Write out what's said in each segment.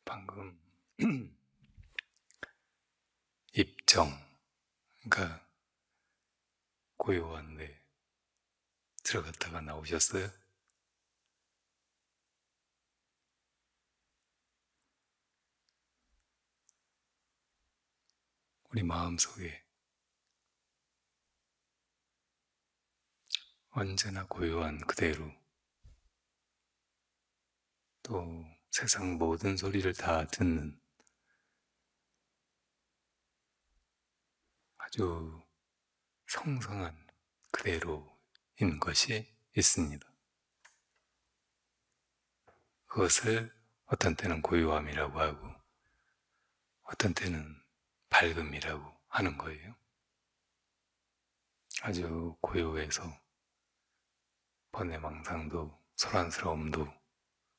방금 입정, 그러니까 고요한데 들어갔다가 나오셨어요? 우리 마음속에 언제나 고요한 그대로, 또 세상 모든 소리를 다 듣는 아주 성성한 그대로인 것이 있습니다. 그것을 어떤 때는 고요함이라고 하고 어떤 때는 밝음이라고 하는 거예요. 아주 고요해서 번뇌망상도 소란스러움도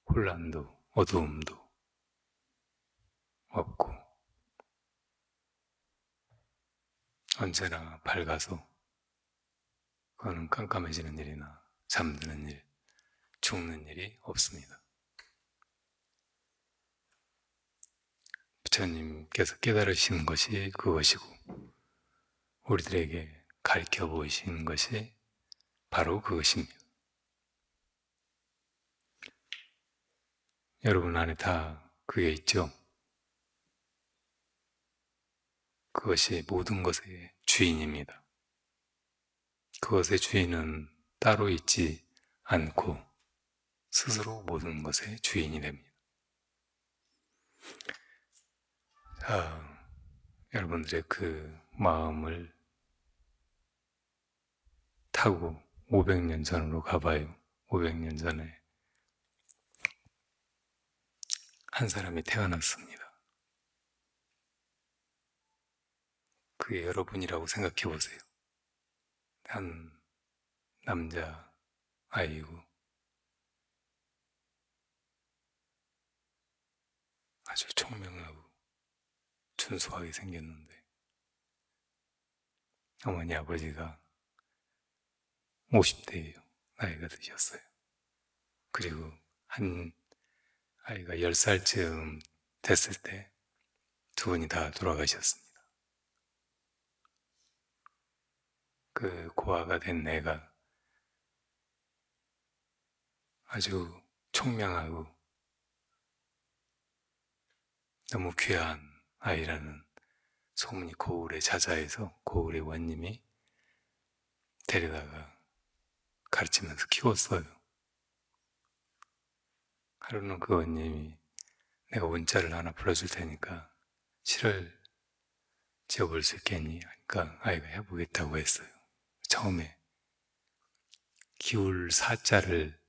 혼란도 어두움도 없고 언제나 밝아서 그거는 깜깜해지는 일이나 잠드는 일, 죽는 일이 없습니다. 부처님께서 깨달으신 것이 그것이고 우리들에게 가르쳐 보이신 것이 바로 그것입니다. 여러분 안에 다 그게 있죠? 그것이 모든 것의 주인입니다. 그것의 주인은 따로 있지 않고 스스로 모든 것의 주인이 됩니다. 자, 여러분들의 그 마음을 타고 500년 전으로 가봐요. 500년 전에 한 사람이 태어났습니다. 그게 여러분이라고 생각해 보세요. 한 남자 아이고 아주 총명하고 준수하게 생겼는데 어머니 아버지가 50대예요. 나이가 드셨어요. 그리고 한 아이가 10살쯤 됐을 때 두 분이 다 돌아가셨습니다. 그 고아가 된 애가 아주 총명하고 너무 귀한 아이라는 소문이 고을에 자자해서 고을의 원님이 데려다가 가르치면서 키웠어요. 하루는 그 원님이 내가 원자를 하나 불러줄 테니까 시를 지어볼 수 있겠니? 하니까 아이가 해보겠다고 했어요. 처음에 기울 사자를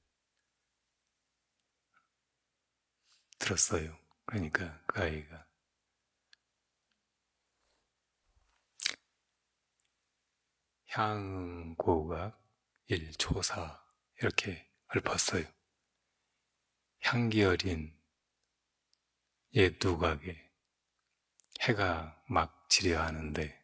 들었어요. 그러니까 그 아이가 향고각 일초사 이렇게 읊었어요. 향기 어린 옛 누각에 해가 막 지려 하는데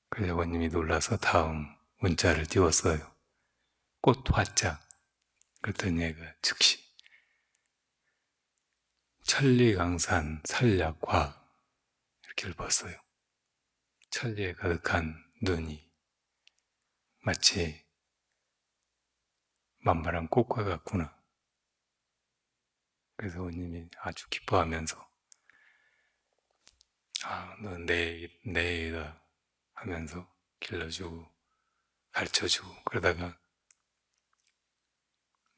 그래서 원님이 놀라서 다음 문자를 띄웠어요. 꽃화자. 그랬더니 얘가 즉시 천리강산 산략화 이렇게 읊었어요. 천리에 가득한 눈이 마치 만발한 꽃과 같구나. 그래서 원님이 아주 기뻐하면서 너 내 애다 하면서 길러주고 가르쳐주고 그러다가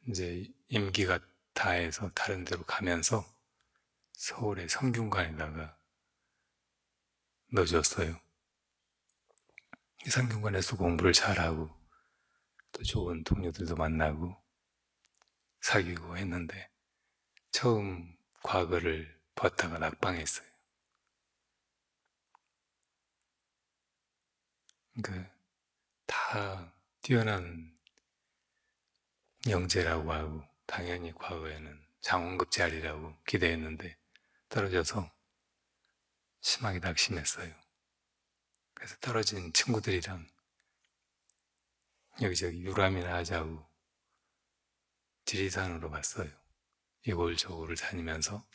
이제 임기가 다해서 다른 데로 가면서 서울의 성균관에다가 넣어줬어요. 이 성균관에서 공부를 잘하고 또 좋은 동료들도 만나고 사귀고 했는데 처음 과거를 봤다가 낙방했어요. 그러니까 다 뛰어난 영재라고 하고 당연히 과거에는 장원급 자리라고 기대했는데 떨어져서 심하게 낙심했어요. 그래서 떨어진 친구들이랑 여기저기 유람이나 하자고 지리산으로 갔어요. 이골저골을 다니면서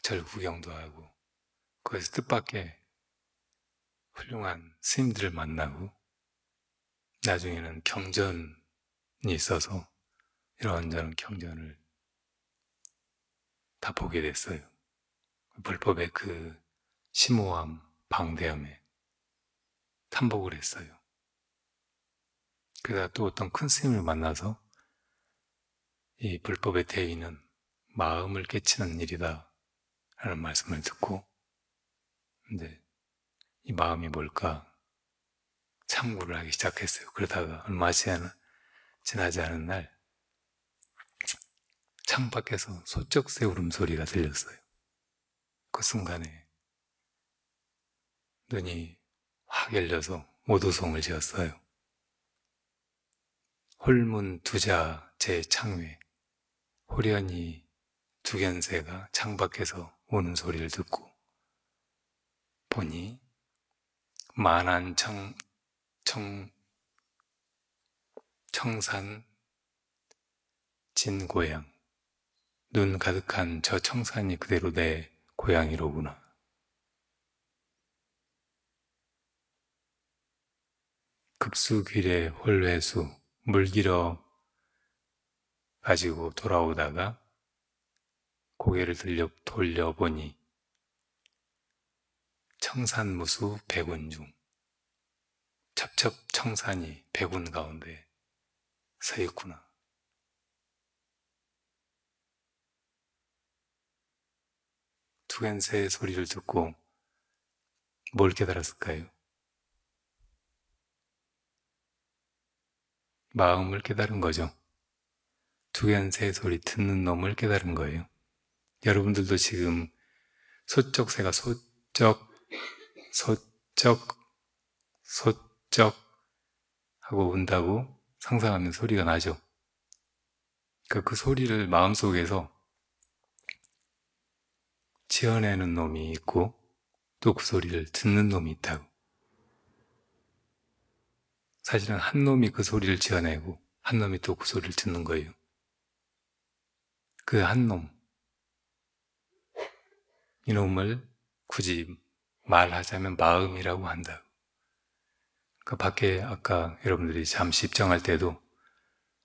절 구경도 하고 거기서 뜻밖의 훌륭한 스님들을 만나고 나중에는 경전이 있어서 이런저런 경전을 다 보게 됐어요. 불법의 그 심오함, 방대함에 탐복을 했어요. 그러다 또 어떤 큰 스님을 만나서 이 불법의 대의는 마음을 깨치는 일이다 라는 말씀을 듣고 이제 이 마음이 뭘까 참고를 하기 시작했어요. 그러다가 얼마 지나지 않은 날 창밖에서 소쩍새 울음소리가 들렸어요. 그 순간에 눈이 확 열려서 모도송을 지었어요. 홀문 두자 제 창외 호련히 두견새가 창밖에서 우는 소리를 듣고 보니 만한 청산 진고향 눈 가득한 저 청산이 그대로 내 고향이로구나. 급수길에 홀회수 물 길어 가지고 돌아오다가 고개를 돌려보니 청산무수 백운 중 첩첩청산이 백운 가운데 서 있구나. 두견새의 소리를 듣고 뭘 깨달았을까요? 마음을 깨달은 거죠. 두견새의 소리 듣는 놈을 깨달은 거예요. 여러분들도 지금 소쩍새가 소쩍 하고 운다고 상상하면 소리가 나죠. 그 소리를 마음속에서 지어내는 놈이 있고 또 그 소리를 듣는 놈이 있다고. 사실은 한 놈이 그 소리를 지어내고 한 놈이 또 그 소리를 듣는 거예요. 그 한 놈, 이놈을 굳이 말하자면 마음이라고 한다. 그 밖에 아까 여러분들이 잠시 입장할 때도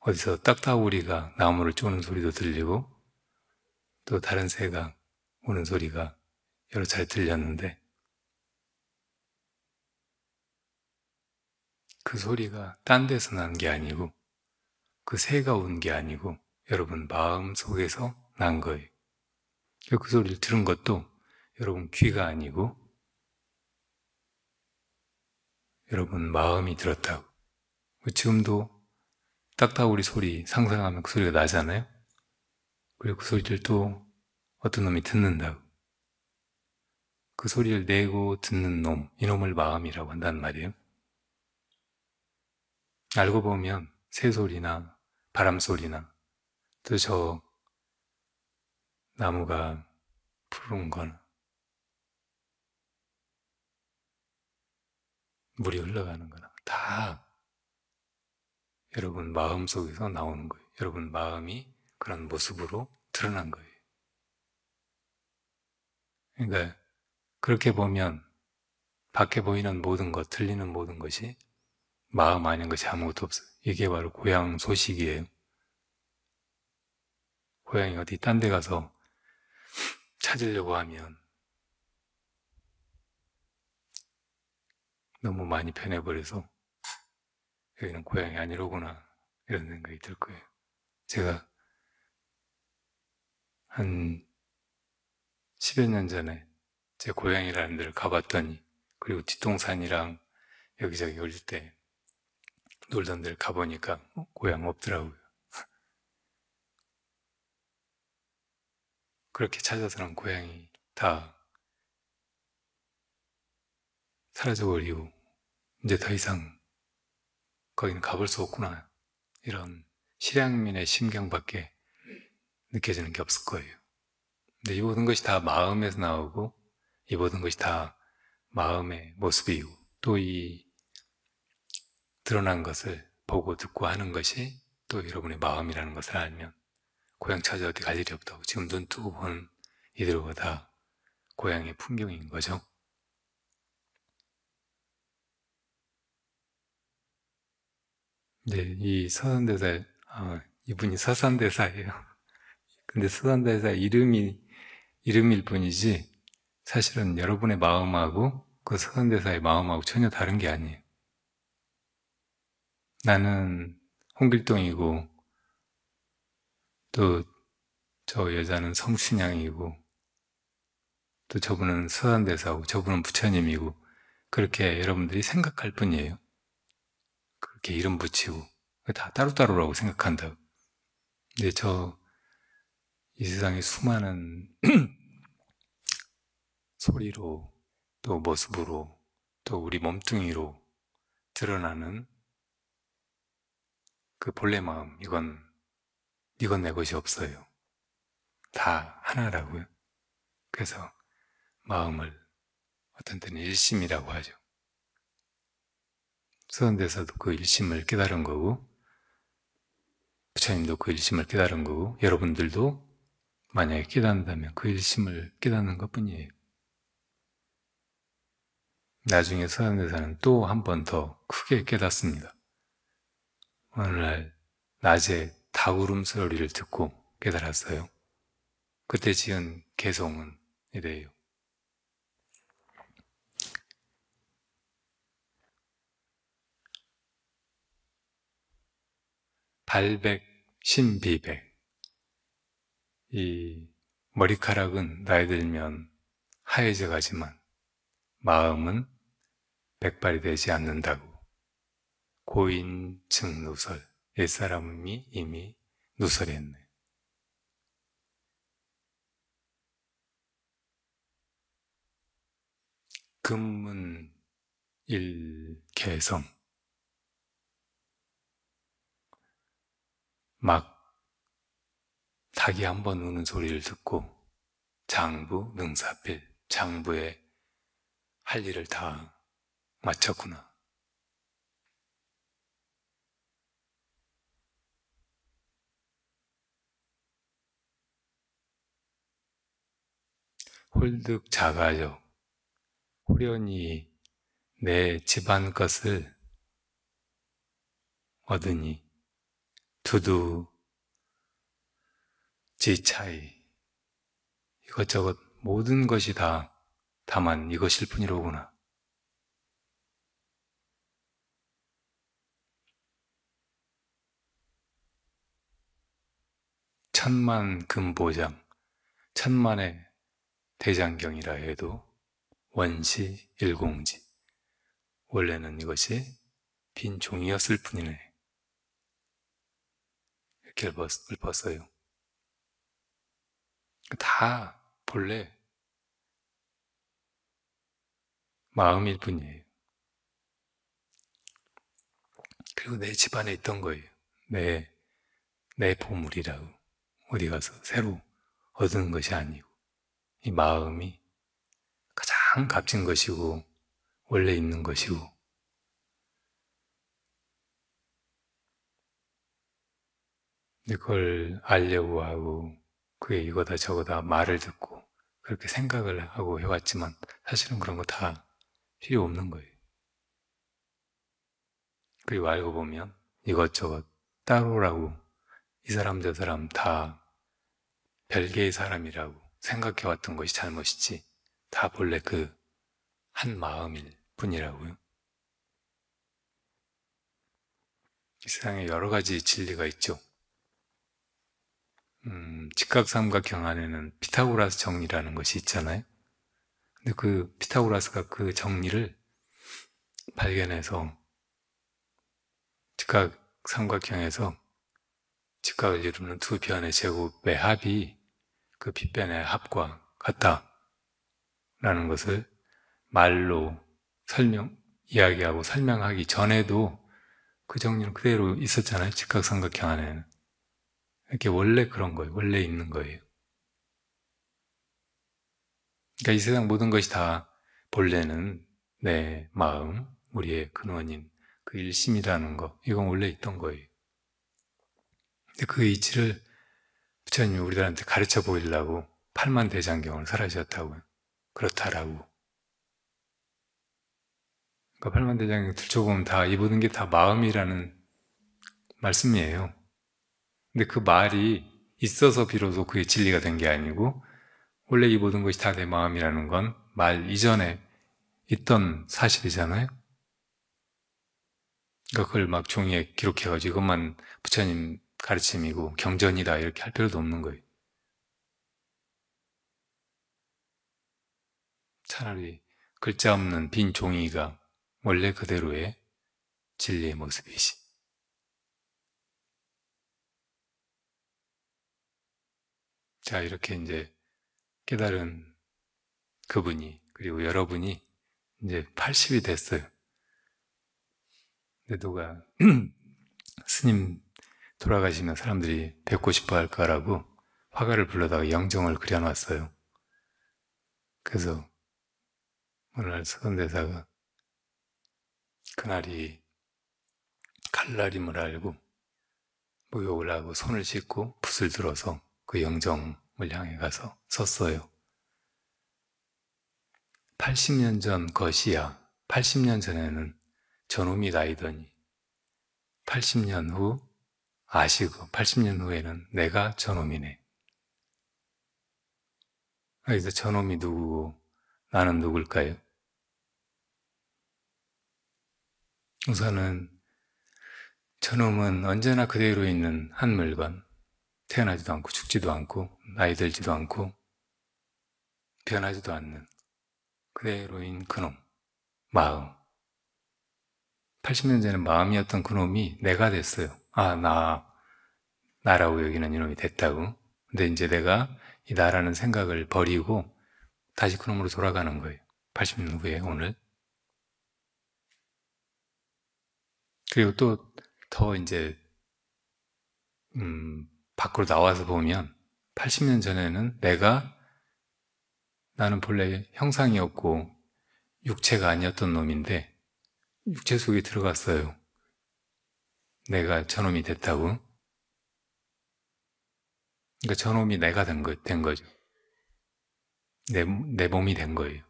어디서 딱따구리가 나무를 쪼는 소리도 들리고 또 다른 새가 우는 소리가 여러 차례 들렸는데 그 소리가 딴 데서 난 게 아니고 그 새가 운 게 아니고 여러분 마음 속에서 난 거예요. 그 소리를 들은 것도 여러분 귀가 아니고 여러분 마음이 들었다고. 지금도 딱따구리 소리 상상하면 그 소리가 나잖아요. 그리고 그 소리를 또 어떤 놈이 듣는다고. 그 소리를 내고 듣는 놈, 이놈을 마음이라고 한단 말이에요. 알고 보면 새소리나 바람소리나 또 저 나무가 푸른 거나 물이 흘러가는 거나 다 여러분 마음속에서 나오는 거예요. 여러분 마음이 그런 모습으로 드러난 거예요. 그러니까 그렇게 보면 밖에 보이는 모든 것, 들리는 모든 것이 마음 아닌 것이 아무것도 없어요. 이게 바로 고향 소식이에요. 고향이 어디 딴 데 가서 찾으려고 하면 너무 많이 변해버려서 여기는 고향이 아니로구나 이런 생각이 들 거예요. 제가 한 10여 년 전에 제 고향이라는 데를 가봤더니 그리고 뒷동산이랑 여기저기 올릴 때 놀던 데를 가보니까 고향 없더라고요. 그렇게 찾아서는 고향이 다 사라져버리고 이제 더 이상 거기는 가볼 수 없구나 이런 실향민의 심경밖에 느껴지는 게 없을 거예요. 근데 이 모든 것이 다 마음에서 나오고 이 모든 것이 다 마음의 모습이고 또 이 드러난 것을 보고 듣고 하는 것이 또 여러분의 마음이라는 것을 알면 고향 찾아 어디 갈 일이 없다고. 지금 눈 뜨고 보는 이대로가 다 고향의 풍경인 거죠. 네, 이 서산대사, 이분이 서산대사예요. 근데 서산대사 이름일 뿐이지 사실은 여러분의 마음하고 그 서산대사의 마음하고 전혀 다른 게 아니에요. 나는 홍길동이고 또 저 여자는 성춘향이고 또 저분은 서산대사고 저분은 부처님이고 그렇게 여러분들이 생각할 뿐이에요. 그렇게 이름 붙이고 다 따로따로라고 생각한다고. 근데 이 세상의 수많은 소리로 또 모습으로 또 우리 몸뚱이로 드러나는 그 본래 마음, 이건 내 것이 없어요. 다 하나라고요. 그래서 마음을 어떤 때는 일심이라고 하죠. 서원대사도 그 일심을 깨달은 거고 부처님도 그 일심을 깨달은 거고 여러분들도 만약에 깨닫는다면 그 일심을 깨닫는 것뿐이에요. 나중에 서원대사는 또 한 번 더 크게 깨닫습니다. 어느 날 낮에 닭 울음소리를 듣고 깨달았어요. 그때 지은 개송은 이래요. 발백, 신비백. 이 머리카락은 나이 들면 하얘져 가지만 마음은 백발이 되지 않는다고. 고인증 누설. 옛사람이 이미 누설했네. 금문 일개성. 막 닭이 한번 우는 소리를 듣고 장부 능사필, 장부에 할 일을 다 마쳤구나. 홀득 자가적. 호련히 내 집안 것을 얻으니 두두 지차이. 이것저것 모든 것이 다 다만 이것일 뿐이로구나. 천만 금보장, 천만의 대장경이라 해도 원시 일공지. 원래는 이것이 빈 종이었을 뿐이네. 이렇게 읊었어요. 다 본래 마음일 뿐이에요. 그리고 내 집안에 있던 거예요. 내 보물이라고. 어디 가서 새로 얻은 것이 아니고 이 마음이 가장 값진 것이고 원래 있는 것이고 그걸 알려고 하고 그게 이거다 저거다 말을 듣고 그렇게 생각을 하고 해왔지만 사실은 그런 거 다 필요 없는 거예요. 그리고 알고 보면 이것저것 따로라고 이 사람 저 사람 다 별개의 사람이라고 생각해왔던 것이 잘못이지 다 본래 그 한 마음일 뿐이라고요. 이 세상에 여러 가지 진리가 있죠. 직각삼각형 안에는 피타고라스 정리라는 것이 있잖아요. 근데 그 피타고라스가 그 정리를 발견해서 직각삼각형에서 직각을 이루는 두 변의 제곱의 합이 그 빗변의 합과 같다라는 것을 말로 이야기하고 설명하기 전에도 그 정리는 그대로 있었잖아요. 직각삼각형 안에는. 이렇게 원래 그런 거예요. 원래 있는 거예요. 그러니까 이 세상 모든 것이 다 본래는 내 마음, 우리의 근원인 그 일심이라는 거, 이건 원래 있던 거예요. 근데 그 이치를 부처님이 우리들한테 가르쳐 보이려고 팔만대장경을 설하셨다고요. 그렇다라고. 그러니까 팔만대장경 들춰보면 다 이 모든 게 다 마음이라는 말씀이에요. 근데 그 말이 있어서 비로소 그게 진리가 된 게 아니고 원래 이 모든 것이 다 내 마음이라는 건 말 이전에 있던 사실이잖아요. 그러니까 그걸 막 종이에 기록해가지고 이것만 부처님 가르침이고 경전이다 이렇게 할 필요도 없는 거예요. 차라리 글자 없는 빈 종이가 원래 그대로의 진리의 모습이시. 자, 이렇게 이제 깨달은 그분이, 그리고 여러분이 이제 80이 됐어요. 근데 누가 스님 돌아가시면 사람들이 뵙고 싶어 할 거라고 화가를 불러다가 영정을 그려놨어요. 그래서 오늘 서원대사가 그날이 갈날임을 알고 목욕을 하고 손을 씻고 붓을 들어서 그 영정을 향해 가서 섰어요. 80년 전 것이야. 80년 전에는 저놈이 나이더니 80년 후 아시고 80년 후에는 내가 저놈이네. 그래서 저놈이 누구고 나는 누굴까요? 우선은 저놈은 언제나 그대로 있는 한 물건, 태어나지도 않고 죽지도 않고 나이 들지도 않고 변하지도 않는 그대로인 그놈, 마음. 80년 전에 마음이었던 그놈이 내가 됐어요. 아, 나라고 여기는 이놈이 됐다고. 근데 이제 내가 이 나라는 생각을 버리고 다시 그놈으로 돌아가는 거예요. 80년 후에 오늘. 그리고 또 더 이제 밖으로 나와서 보면 80년 전에는 나는 본래 형상이었고 육체가 아니었던 놈인데 육체 속에 들어갔어요. 내가 저놈이 됐다고. 그러니까 저놈이 내가 된 거죠. 내 몸이 된 거예요.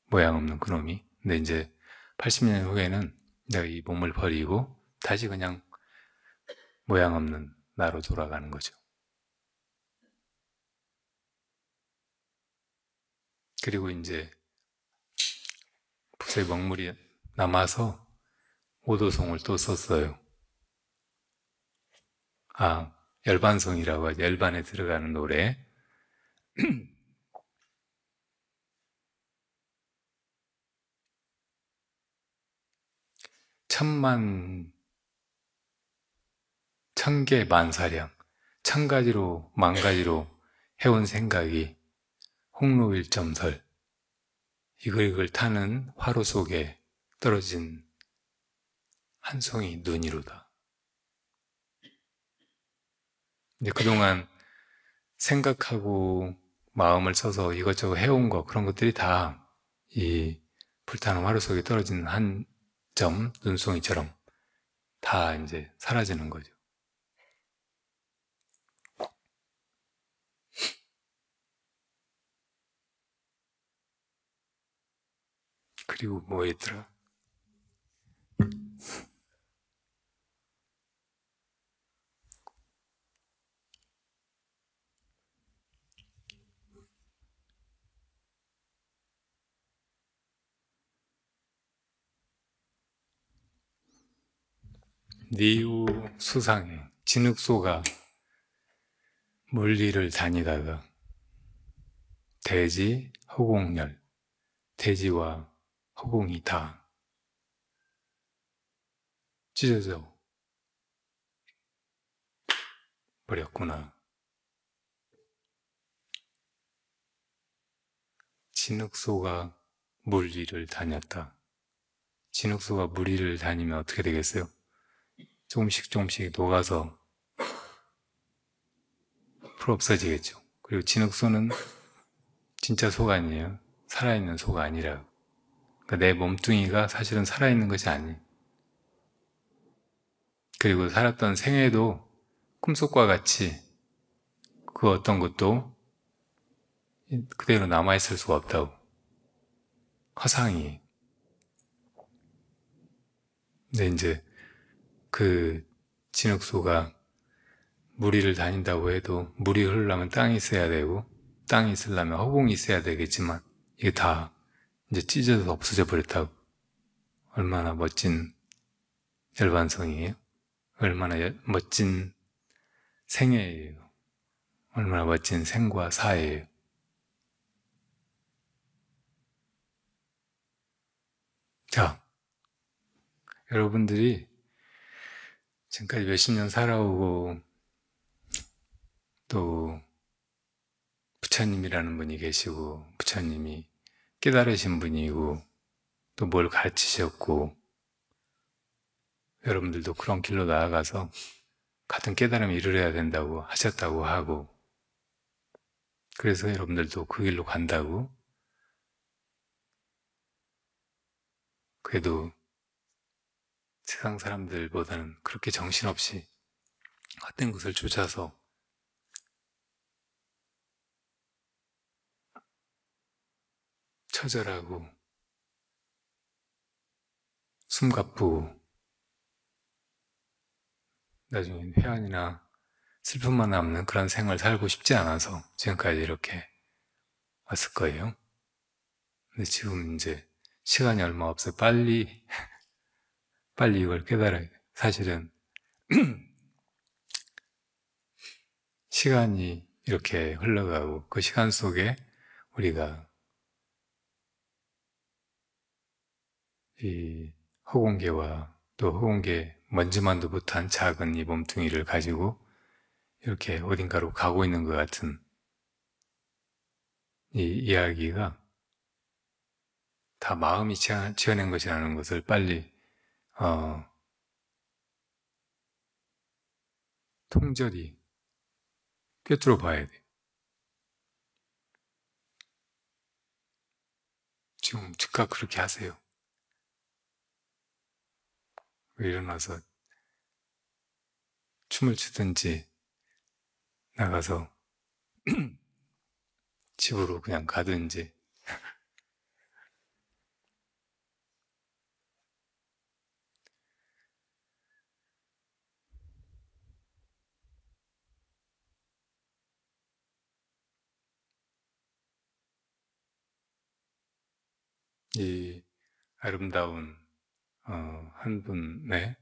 모양 없는 그놈이. 근데 이제 80년 후에는 내가 이 몸을 버리고 다시 그냥 모양 없는 나로 돌아가는 거죠. 그리고 이제 붓에 먹물이 남아서 오도송을 또 썼어요. 아, 열반송이라고 하죠. 열반에 들어가는 노래. 천개 만사량, 1000가지로 만가지로 해온 생각이 홍로일점설, 이글 타는 화로 속에 떨어진 한 송이 눈이로다. 이제 그동안 생각하고 마음을 써서 이것저것 해온 거, 그런 것들이 다 이 불타는 화로 속에 떨어진 한 점, 눈송이처럼 다 이제 사라지는 거죠. 그리고 뭐였더라? 니우 수상해. 진흙소가 물리를 다니다가 대지, 허공열, 대지와 허공이 다 찢어져 버렸구나. 진흙소가 물 위를 다녔다. 진흙소가 물 위를 다니면 어떻게 되겠어요? 조금씩 녹아서 풀 없어지겠죠. 그리고 진흙소는 진짜 소가 아니에요. 살아있는 소가 아니라 그러니까 내 몸뚱이가 사실은 살아있는 것이 아니. 그리고 살았던 생애도 꿈속과 같이 그 어떤 것도 그대로 남아있을 수가 없다고. 허상이. 근데 이제 그 진흙소가 무리를 다닌다고 해도 물이 흐르려면 땅이 있어야 되고 땅이 있으려면 허공이 있어야 되겠지만 이게 다 이제 찢어서 없어져 버렸다고. 얼마나 멋진 열반성이에요. 얼마나 멋진 생애예요. 얼마나 멋진 생과 사예요. 자, 여러분들이 지금까지 몇십 년 살아오고 또 부처님이라는 분이 계시고 부처님이 깨달으신 분이고 또 뭘 가르치셨고 여러분들도 그런 길로 나아가서 같은 깨달음을 이루어야 된다고 하셨다고 하고 그래서 여러분들도 그 길로 간다고 그래도 세상 사람들보다는 그렇게 정신없이 헛된 것을 쫓아서 처절하고 숨가쁘고 나중엔 회한이나 슬픔만 남는 그런 생을 살고 싶지 않아서 지금까지 이렇게 왔을 거예요. 근데 지금 이제 시간이 얼마 없어요. 빨리 이걸 깨달아야 돼요. 사실은 시간이 이렇게 흘러가고 그 시간 속에 우리가 이 허공계와 또 허공계 먼지만도 못한 작은 이 몸뚱이를 가지고 이렇게 어딘가로 가고 있는 것 같은 이 이야기가 다 마음이 지어낸 것이라는 것을 빨리 통절히 꿰뚫어 봐야 돼. 지금 즉각 그렇게 하세요. 일어나서 춤을 추든지 나가서 집으로 그냥 가든지 이 아름다운 한 분의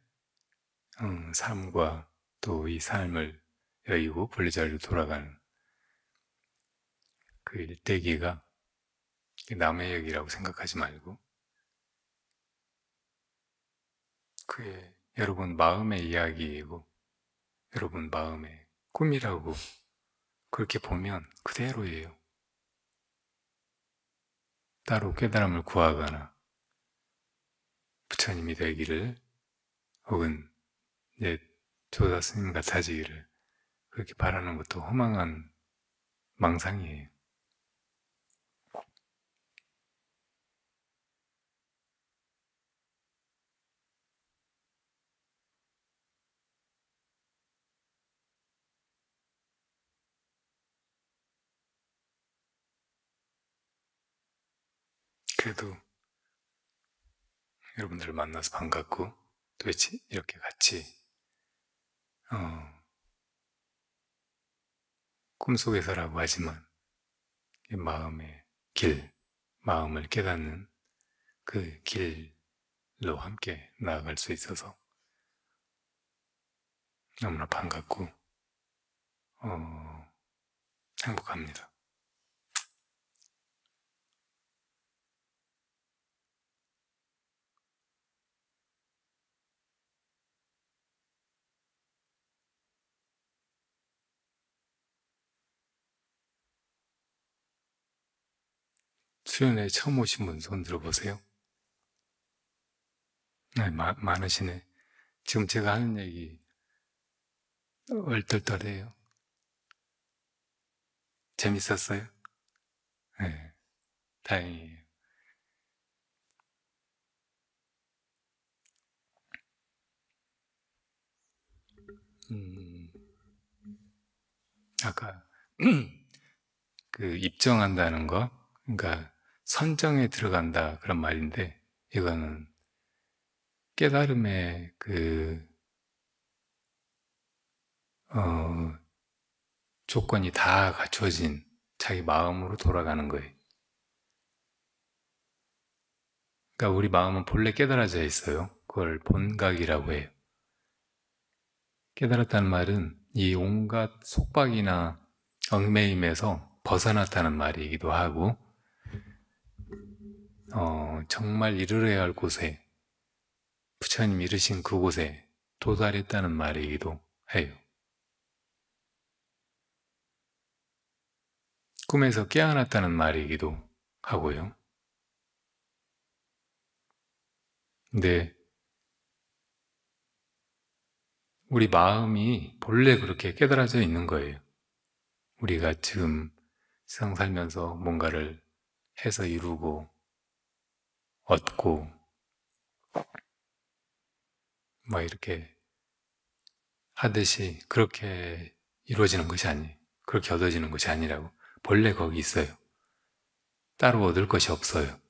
삶과 또 이 삶을 여의고 본래자리로 돌아가는 그 일대기가 남의 얘기라고 생각하지 말고 그게 여러분 마음의 이야기이고 여러분 마음의 꿈이라고 그렇게 보면 그대로예요. 따로 깨달음을 구하거나 부처님이 되기를 혹은 조사 스님 같아지기를 그렇게 바라는 것도 허망한 망상이에요. 그래도 여러분들을 만나서 반갑고 또 이렇게 같이 꿈속에서라고 하지만 이 마음의 길, 마음을 깨닫는 그 길로 함께 나아갈 수 있어서 너무나 반갑고 행복합니다. 수련회 처음 오신 분 손 들어보세요. 네, 많으시네. 지금 제가 하는 얘기 얼떨떨해요. 재밌었어요? 네, 다행이에요. 음, 아까 그 입정한다는 거, 그러니까 선정에 들어간다 그런 말인데 이거는 깨달음의 어, 조건이 다 갖춰진 자기 마음으로 돌아가는 거예요. 그러니까 우리 마음은 본래 깨달아져 있어요. 그걸 본각이라고 해요. 깨달았다는 말은 이 온갖 속박이나 얽매임에서 벗어났다는 말이기도 하고, 정말 이르러야 할 곳에, 부처님 이르신 그곳에 도달했다는 말이기도 해요. 꿈에서 깨어났다는 말이기도 하고요. 근데 우리 마음이 본래 그렇게 깨달아져 있는 거예요. 우리가 지금 세상 살면서 뭔가를 해서 이루고 얻고 뭐 이렇게 하듯이 그렇게 이루어지는 것이 아니에요. 그렇게 얻어지는 것이 아니라고. 본래 거기 있어요. 따로 얻을 것이 없어요.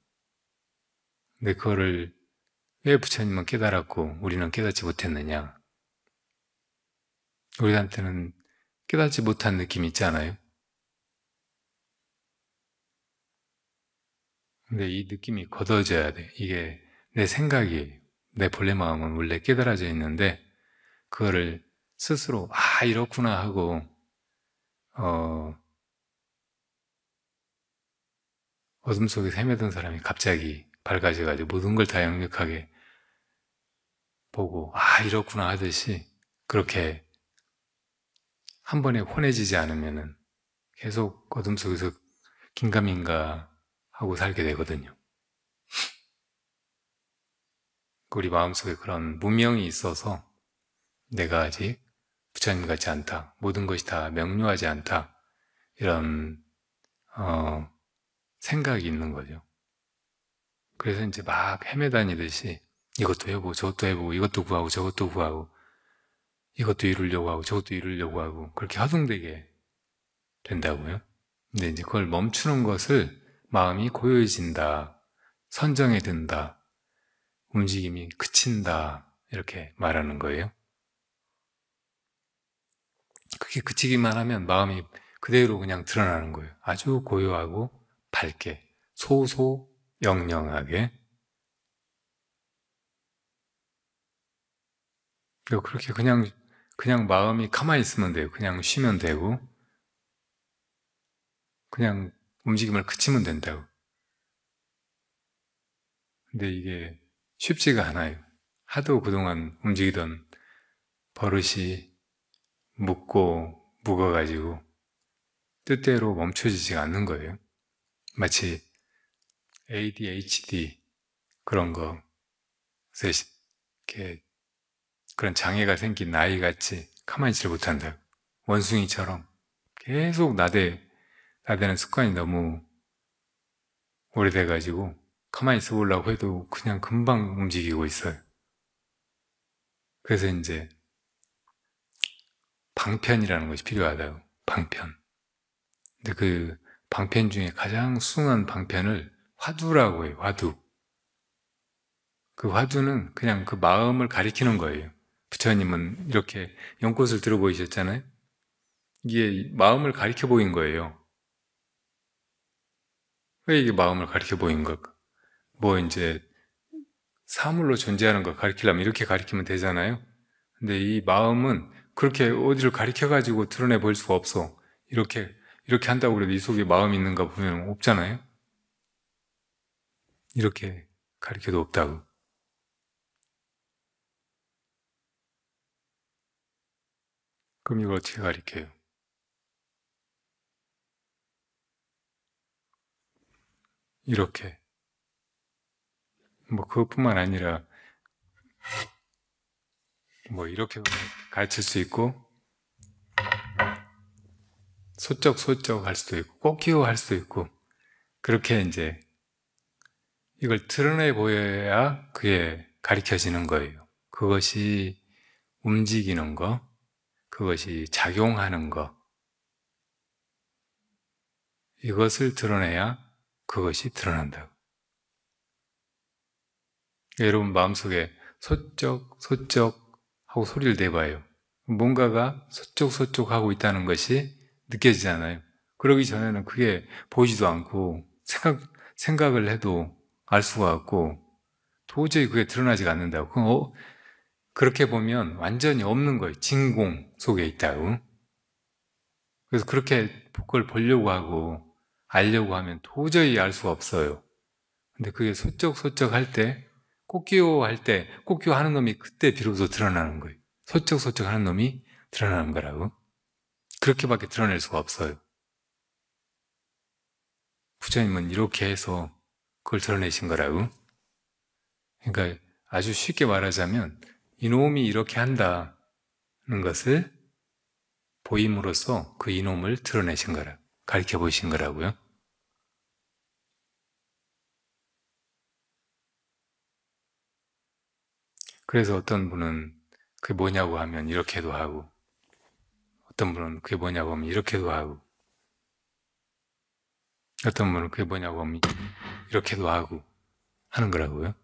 근데 그거를 왜 부처님은 깨달았고 우리는 깨닫지 못했느냐? 우리한테는 깨닫지 못한 느낌이 있지 않아요? 근데 이 느낌이 걷어져야 돼. 이게 내 생각이에요. 내 본래 마음은 원래 깨달아져 있는데 그거를 스스로 이렇구나 하고 어, 어둠 속에서 헤매던 사람이 갑자기 밝아져가지고 모든 걸 다 역력하게 보고 이렇구나 하듯이 그렇게 한 번에 혼해지지 않으면은 계속 어둠 속에서 긴가민가 하고 살게 되거든요. 우리 마음속에 그런 무명이 있어서 내가 아직 부처님 같지 않다. 모든 것이 다 명료하지 않다. 이런 생각이 있는 거죠. 그래서 이제 막 헤매다니듯이 이것도 해보고 저것도 해보고 이것도 구하고 저것도 구하고 이것도 이루려고 하고 저것도 이루려고 하고 그렇게 허둥대게 된다고요. 근데 이제 그걸 멈추는 것을 마음이 고요해진다, 선정에 든다, 움직임이 그친다 이렇게 말하는 거예요. 그게 그치기만 하면 마음이 그대로 그냥 드러나는 거예요. 아주 고요하고 밝게, 소소영영하게. 그리고 그렇게 그냥 마음이 가만히 있으면 돼요. 그냥 쉬면 되고, 그냥 움직임을 그치면 된다고. 근데 이게 쉽지가 않아요. 하도 그동안 움직이던 버릇이 묵고 묵어가지고 뜻대로 멈춰지지가 않는 거예요. 마치 ADHD 그런 거, 그래서 이렇게 그런 장애가 생긴 아이같이 가만히 있지를 못한다. 원숭이처럼 계속 나대는 습관이 너무 오래돼가지고 가만히 있어 보려고 해도 그냥 금방 움직이고 있어요. 그래서 이제 방편이라는 것이 필요하다고. 방편. 근데 그 방편 중에 가장 순한 방편을 화두라고 해요. 화두. 그 화두는 그냥 그 마음을 가리키는 거예요. 부처님은 이렇게 연꽃을 들어 보이셨잖아요. 이게 마음을 가리켜 보인 거예요. 왜 이게 마음을 가리켜 보인 걸까? 뭐 이제 사물로 존재하는 걸 가리키려면 이렇게 가리키면 되잖아요. 근데 이 마음은 그렇게 어디를 가리켜가지고 드러내 보일 수가 없어. 이렇게 한다고 그래도 이 속에 마음이 있는가 보면 없잖아요. 이렇게 가리켜도 없다고. 그럼 이걸 어떻게 가리켜요? 이렇게. 뭐 그것뿐만 아니라 뭐 이렇게 가르칠 수 있고 소쩍소쩍 할 수도 있고 꼭 끼워 할 수도 있고 그렇게 이제 이걸 드러내 보여야 그게 가리켜지는 거예요. 그것이 움직이는 거, 그것이 작용하는 것, 이것을 드러내야 그것이 드러난다고. 여러분 마음속에 소쩍 소쩍 하고 소리를 내봐요. 뭔가가 소쩍 소쩍 하고 있다는 것이 느껴지잖아요. 그러기 전에는 그게 보이지도 않고 생각을 해도 알 수가 없고 도저히 그게 드러나지가 않는다고. 그렇게 보면 완전히 없는 거예요. 진공 속에 있다고. 그래서 그렇게 그걸 보려고 하고 알려고 하면 도저히 알 수가 없어요. 근데 그게 소쩍소쩍 할 때, 꽃기호 할 때, 꽃기호 하는 놈이 그때 비로소 드러나는 거예요. 소쩍소쩍 하는 놈이 드러나는 거라고. 그렇게밖에 드러낼 수가 없어요. 부처님은 이렇게 해서 그걸 드러내신 거라고. 그러니까 아주 쉽게 말하자면 이놈이 이렇게 한다는 것을 보임으로써 그 이놈을 드러내신 거라, 가르쳐 보이신 거라고요. 그래서 어떤 분은 그게 뭐냐고 하면 이렇게도 하고, 어떤 분은 그게 뭐냐고 하면 이렇게도 하고, 어떤 분은 그게 뭐냐고 하면 이렇게도 하고 하는 거라고요.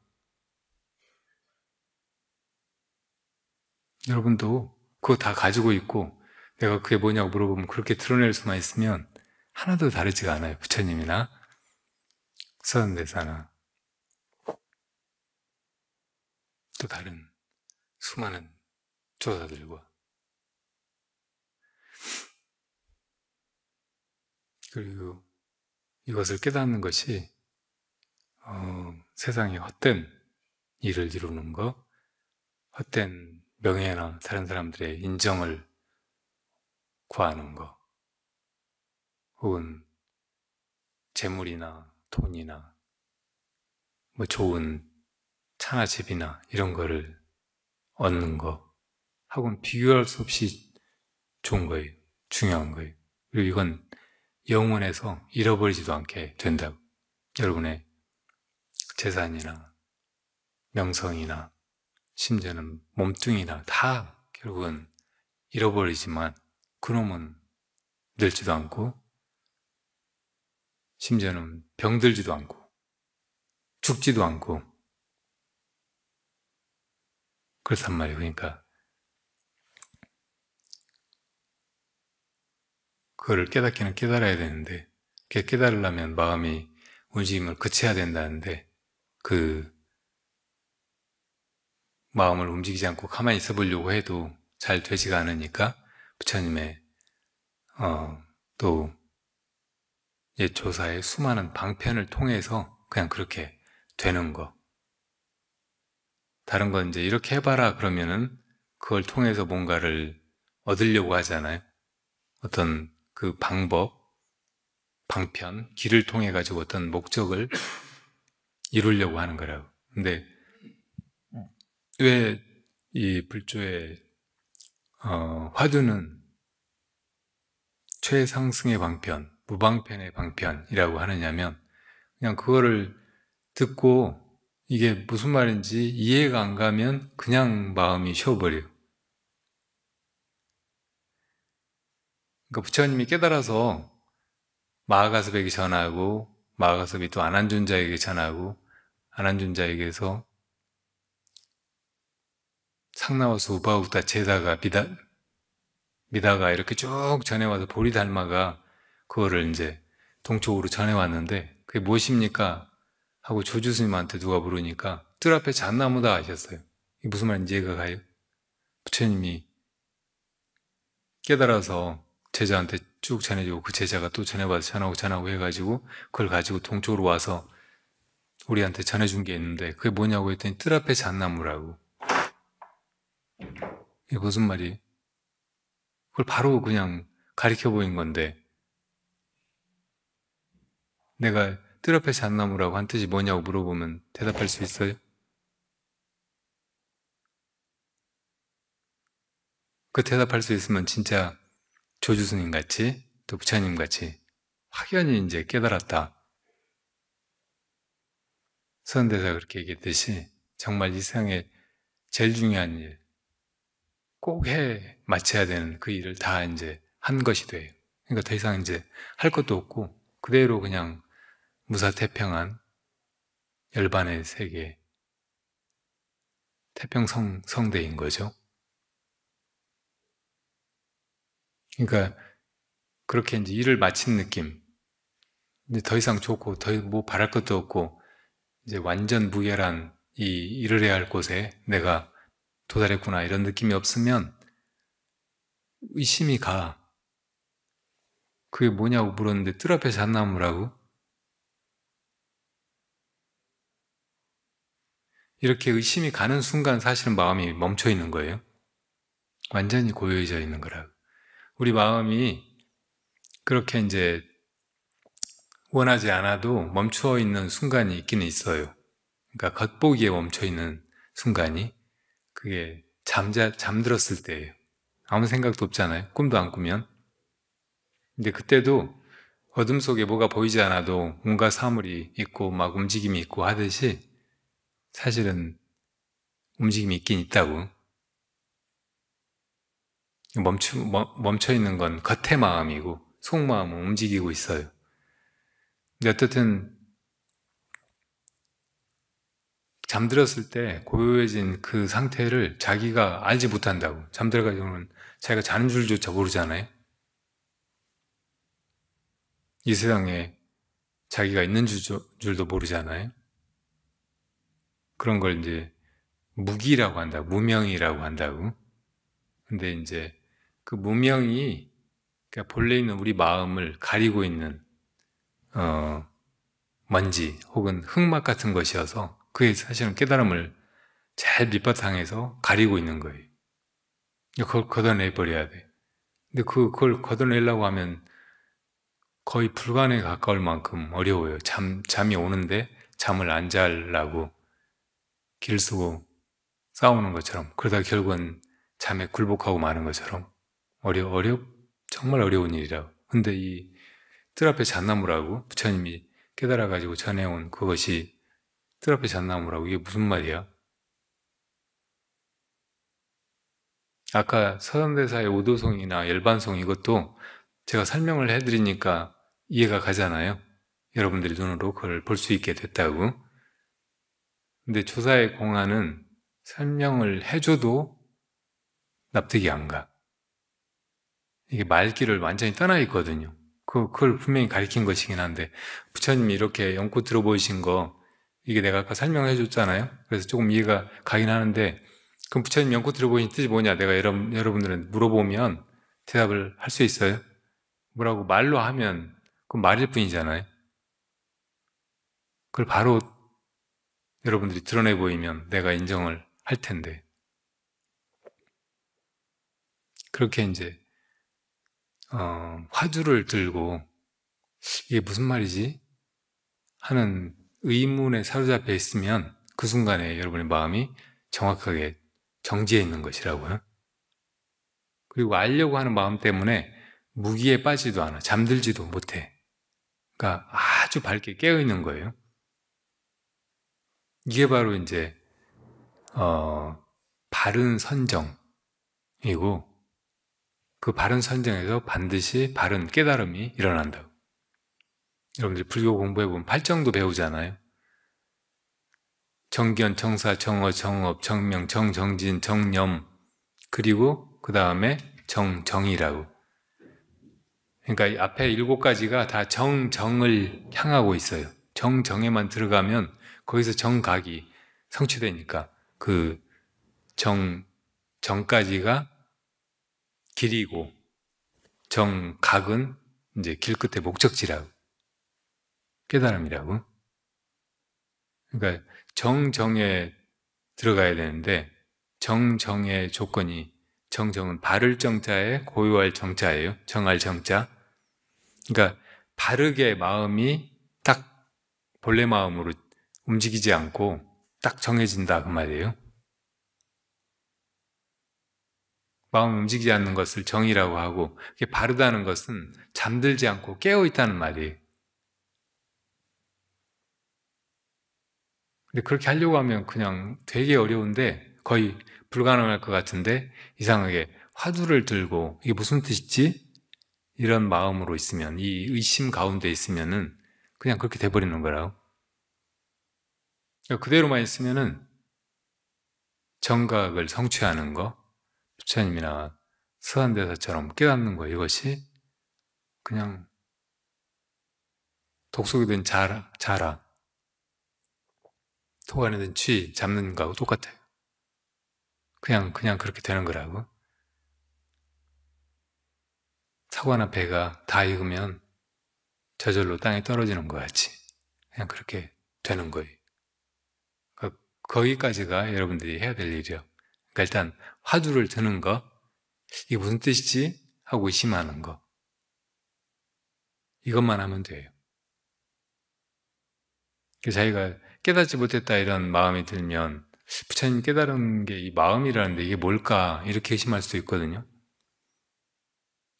여러분도 그거 다 가지고 있고 내가 그게 뭐냐고 물어보면 그렇게 드러낼 수만 있으면 하나도 다르지가 않아요. 부처님이나 서른대사나 또 다른 수많은 조사들과. 그리고 이것을 깨닫는 것이 세상에 헛된 일을 이루는 것, 헛된 명예나 다른 사람들의 인정을 구하는 것, 혹은 재물이나 돈이나 뭐 좋은 차나 집이나 이런 거를 얻는 거 하고는 비교할 수 없이 좋은 거예요. 중요한 거예요. 그리고 이건 영원에서 잃어버리지도 않게 된다고. 여러분의 재산이나 명성이나 심지어는 몸뚱이나 다 결국은 잃어버리지만 그놈은 늙지도 않고 심지어는 병들지도 않고 죽지도 않고 그렇단 말이에요. 그러니까 그거를 깨닫기는 깨달아야 되는데 그게 깨달으려면 마음이 움직임을 그쳐야 된다는데 그 마음을 움직이지 않고 가만히 있어 보려고 해도 잘 되지가 않으니까 부처님의 또 옛 조사의 수많은 방편을 통해서 그냥 그렇게 되는 거. 다른 건 이제 이렇게 해봐라 그러면은 그걸 통해서 뭔가를 얻으려고 하잖아요. 어떤 그 방법, 방편, 길을 통해 가지고 어떤 목적을 이루려고 하는 거라고. 근데 왜 이 불조의 화두는 최상승의 방편, 무방편의 방편이라고 하느냐면 그냥 그거를 듣고 이게 무슨 말인지 이해가 안 가면 그냥 마음이 쉬어버려요. 그러니까 부처님이 깨달아서 마하가섭에게 전하고 마하가섭이 또 안한존자에게 전하고 안한존자에게서 상나와서 우바우다 제다가 미다가 이렇게 쭉 전해와서 보리달마가 그거를 이제 동쪽으로 전해왔는데 그게 무엇입니까? 하고 조주스님한테 누가 물으니까 뜰 앞에 잣나무다 하셨어요. 이게 무슨 말인지 이해가 가요? 부처님이 깨달아서 제자한테 쭉 전해주고 그 제자가 또 전해봐서 전하고 해가지고 그걸 가지고 동쪽으로 와서 우리한테 전해준 게 있는데 그게 뭐냐고 했더니 뜰 앞에 잣나무라고. 이게 무슨 말이에요? 그걸 바로 그냥 가리켜 보인 건데 내가 뜰 앞에 잣나무라고 한 뜻이 뭐냐고 물어보면 대답할 수 있어요? 그 대답할 수 있으면 진짜 조주스님 같이 또 부처님 같이 확연히 이제 깨달았다. 서른대사가 그렇게 얘기했듯이 정말 이 세상에 제일 중요한 일, 꼭 마쳐야 되는 그 일을 다 이제 한 것이 돼요. 그러니까 더 이상 이제 할 것도 없고 그대로 그냥 무사태평한 열반의 세계, 태평성대인 거죠. 그러니까 그렇게 이제 일을 마친 느낌, 이제 더 이상 좋고 더 뭐 바랄 것도 없고 이제 완전 무결한 이 이르러야 할 곳에 내가 도달했구나 이런 느낌이 없으면 의심이 가. 그게 뭐냐고 물었는데 뜰 앞에 잣나무라고? 이렇게 의심이 가는 순간 사실은 마음이 멈춰 있는 거예요. 완전히 고요해져 있는 거라고. 우리 마음이 그렇게 이제 원하지 않아도 멈춰 있는 순간이 있기는 있어요. 그러니까 겉보기에 멈춰 있는 순간이 그게 잠들었을 때예요. 아무 생각도 없잖아요. 꿈도 안 꾸면. 근데 그때도 어둠 속에 뭐가 보이지 않아도 뭔가 사물이 있고 막 움직임이 있고 하듯이 사실은 움직임이 있긴 있다고. 멈춰 있는 건 겉의 마음이고 속마음은 움직이고 있어요. 근데 어쨌든 잠들었을 때 고요해진 그 상태를 자기가 알지 못한다고. 잠들어가지고는 자기가 자는 줄조차 모르잖아요. 이 세상에 자기가 있는 줄도 모르잖아요. 그런 걸 이제 무기라고 한다고, 무명이라고 한다고. 근데 이제 그 무명이 그러니까 본래 있는 우리 마음을 가리고 있는 먼지 혹은 흙막 같은 것이어서 그게 사실은 깨달음을 잘 밑바탕에서 가리고 있는 거예요. 그걸 걷어내버려야 돼. 근데 그걸 걷어내려고 하면 거의 불가능에 가까울 만큼 어려워요. 잠이 오는데 잠을 안 자려고 길 쓰고 싸우는 것처럼 그러다 결국은 잠에 굴복하고 마는 것처럼 정말 어려운 일이라고. 근데 이 뜰 앞에 잣나무라고 부처님이 깨달아가지고 전해온 그것이 뜰 앞에 잣나무라고 이게 무슨 말이야? 아까 서현대사의 오도송이나 열반송 이것도 제가 설명을 해드리니까 이해가 가잖아요. 여러분들이 눈으로 그걸 볼 수 있게 됐다고. 근데 조사의 공안은 설명을 해줘도 납득이 안 가. 이게 말귀를 완전히 떠나 있거든요. 그걸 분명히 가리킨 것이긴 한데, 부처님이 이렇게 연꽃 들어보이신 거, 이게 내가 아까 설명해 줬잖아요? 그래서 조금 이해가 가긴 하는데, 그럼 부처님 연꽃 들어보이신 뜻이 뭐냐? 내가 여러분들은 물어보면 대답을 할 수 있어요? 뭐라고 말로 하면, 그건 말일 뿐이잖아요? 그걸 바로 여러분들이 드러내 보이면 내가 인정을 할 텐데. 그렇게 이제, 화두를 들고, 이게 무슨 말이지? 하는 의문에 사로잡혀 있으면 그 순간에 여러분의 마음이 정확하게 정지해 있는 것이라고요. 그리고 알려고 하는 마음 때문에 무기에 빠지도 않아. 잠들지도 못해. 그러니까 아주 밝게 깨어있는 거예요. 이게 바로 이제 바른 선정이고 그 바른 선정에서 반드시 바른 깨달음이 일어난다고. 여러분들이 불교 공부해보면 팔정도 배우잖아요. 정견, 정사, 정어, 정업, 정명, 정정진, 정념 그리고 그 다음에 정이라고. 그러니까 이 앞에 7가지가 다 정을 향하고 있어요. 정에만 들어가면 거기서 정각이 성취되니까 그 정까지가 길이고 정각은 이제 길 끝에 목적지라고. 깨달음이라고. 그러니까 정에 들어가야 되는데 정의 조건이 정은 바를 정자에 고요할 정자예요. 정할 정자. 그러니까 바르게 마음이 딱 본래 마음으로 움직이지 않고 딱 정해진다 그 말이에요. 마음이 움직이지 않는 것을 정이라고 하고 그게 바르다는 것은 잠들지 않고 깨어 있다는 말이에요. 근데 그렇게 하려고 하면 그냥 되게 어려운데 거의 불가능할 것 같은데 이상하게 화두를 들고 이게 무슨 뜻이지? 이런 마음으로 있으면, 이 의심 가운데 있으면은 그냥 그렇게 돼버리는 거라고. 그러니까 그대로만 있으면은 정각을 성취하는 거, 부처님이나 서한대사처럼 깨닫는 거, 이것이 그냥 독속이든 자라, 토관이든 취 잡는 거하고 똑같아요. 그냥 그렇게 되는 거라고. 사과나 배가 다 익으면 저절로 땅에 떨어지는 것 같이 그냥 그렇게 되는 거예요. 그러니까 거기까지가 여러분들이 해야 될 일이요. 그러니까 일단 화두를 드는 거, 이게 무슨 뜻이지? 하고 의심하는 거, 이것만 하면 돼요. 자기가 깨닫지 못했다 이런 마음이 들면 부처님 깨달은 게 이 마음이라는데 이게 뭘까? 이렇게 의심할 수도 있거든요.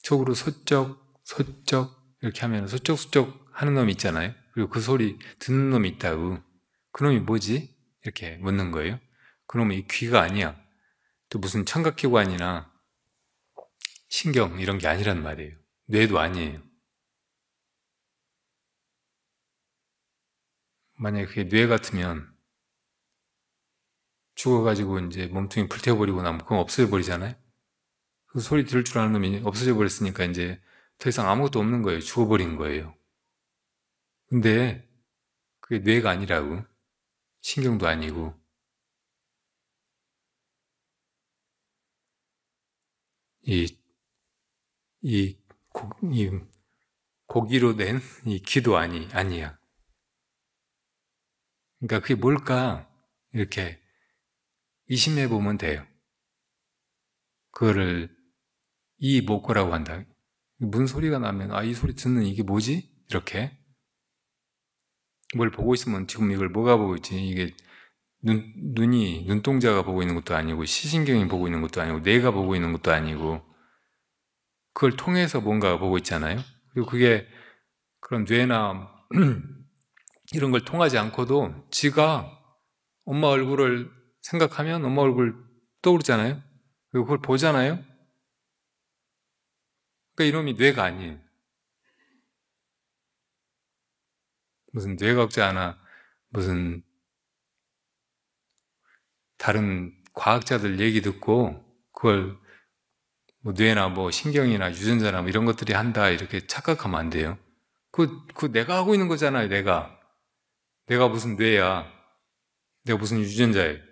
속으로 소쩍 이렇게 하면 소쩍소쩍 하는 놈이 있잖아요. 그리고 그 소리 듣는 놈이 있다고. 그 놈이 뭐지? 이렇게 묻는 거예요. 그 놈이 귀가 아니야. 또 무슨 청각기관이나 신경 이런 게 아니란 말이에요. 뇌도 아니에요. 만약에 그게 뇌 같으면 죽어가지고 이제 몸통이 불태워버리고 나면 그건 없어져 버리잖아요. 그 소리 들을 줄 아는 놈이 없어져 버렸으니까 이제 더 이상 아무것도 없는 거예요. 죽어버린 거예요. 근데 그게 뇌가 아니라고. 신경도 아니고. 이, 이 고기로 된 이 귀도 아니야. 그러니까 그게 뭘까? 이렇게 의심해 보면 돼요. 그거를 이목고라고 한다. 무슨 소리가 나면, 이 소리 듣는 이게 뭐지? 이렇게. 뭘 보고 있으면 지금 이걸 뭐가 보고 있지? 이게 눈이, 눈동자가 보고 있는 것도 아니고, 시신경이 보고 있는 것도 아니고, 뇌가 보고 있는 것도 아니고, 그걸 통해서 뭔가 보고 있잖아요? 그리고 그게 그런 뇌나 이런 걸 통하지 않고도 지가 엄마 얼굴을 생각하면 엄마 얼굴 떠오르잖아요? 그리고 그걸 보잖아요? 그러니까 이놈이 뇌가 아니에요. 무슨 뇌과학자 무슨 다른 과학자들 얘기 듣고 그걸 뭐 뇌나 뭐 신경이나 유전자나 뭐 이런 것들이 한다 이렇게 착각하면 안 돼요. 그 내가 하고 있는 거잖아요, 내가. 내가 무슨 뇌야. 내가 무슨 유전자예요.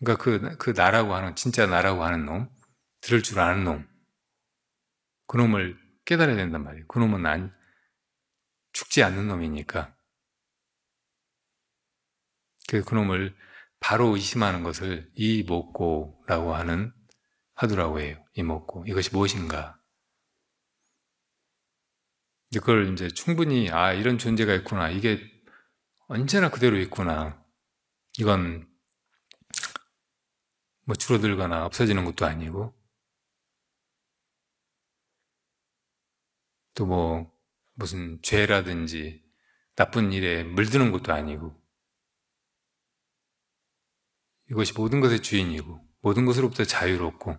그러니까 그 나라고 하는, 진짜 나라고 하는 놈, 들을 줄 아는 놈, 그 놈을 깨달아야 된단 말이에요. 그 놈은 죽지 않는 놈이니까. 그 놈을 바로 의심하는 것을 이목고라고 하는 화두라고 해요. 이목고. 이것이 무엇인가. 그걸 이제 충분히, 이런 존재가 있구나. 이게 언제나 그대로 있구나. 이건 뭐 줄어들거나 없어지는 것도 아니고, 또 뭐 무슨 죄라든지 나쁜 일에 물드는 것도 아니고, 이것이 모든 것의 주인이고, 모든 것으로부터 자유롭고,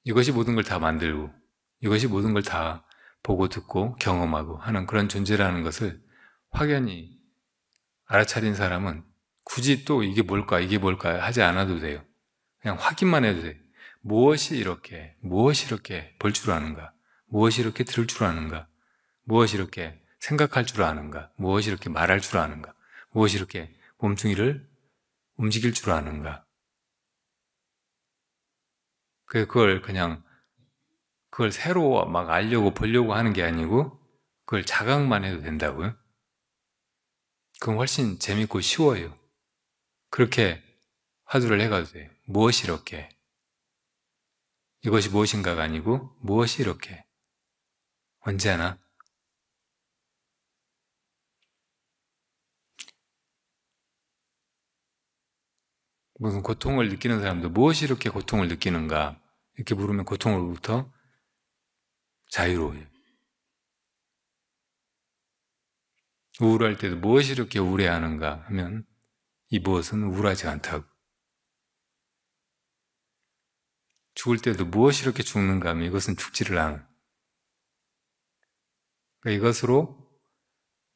이것이 모든 걸 다 만들고, 이것이 모든 걸 다 보고 듣고 경험하고 하는 그런 존재라는 것을 확연히 알아차린 사람은 굳이 또 이게 뭘까 하지 않아도 돼요. 그냥 확인만 해도 돼요. 무엇이 이렇게 볼 줄 아는가? 무엇이 이렇게 들을 줄 아는가? 무엇이 이렇게 생각할 줄 아는가? 무엇이 이렇게 말할 줄 아는가? 무엇이 이렇게 몸뚱이를 움직일 줄 아는가? 그걸 새로 막 알려고 보려고 하는 게 아니고 그걸 자각만 해도 된다고요? 그건 훨씬 재밌고 쉬워요. 그렇게 화두를 해가도 돼요. 무엇이 이렇게? 이것이 무엇인가가 아니고 무엇이 이렇게? 언제나. 무슨 고통을 느끼는 사람도 무엇이 이렇게 고통을 느끼는가? 이렇게 물으면 고통으로부터 자유로워요. 우울할 때도 무엇이 이렇게 우울해하는가 하면 이 무엇은 우울하지 않다고. 죽을 때도 무엇이 이렇게 죽는가 하면 이것은 죽지를 않아. 그러니까 이것으로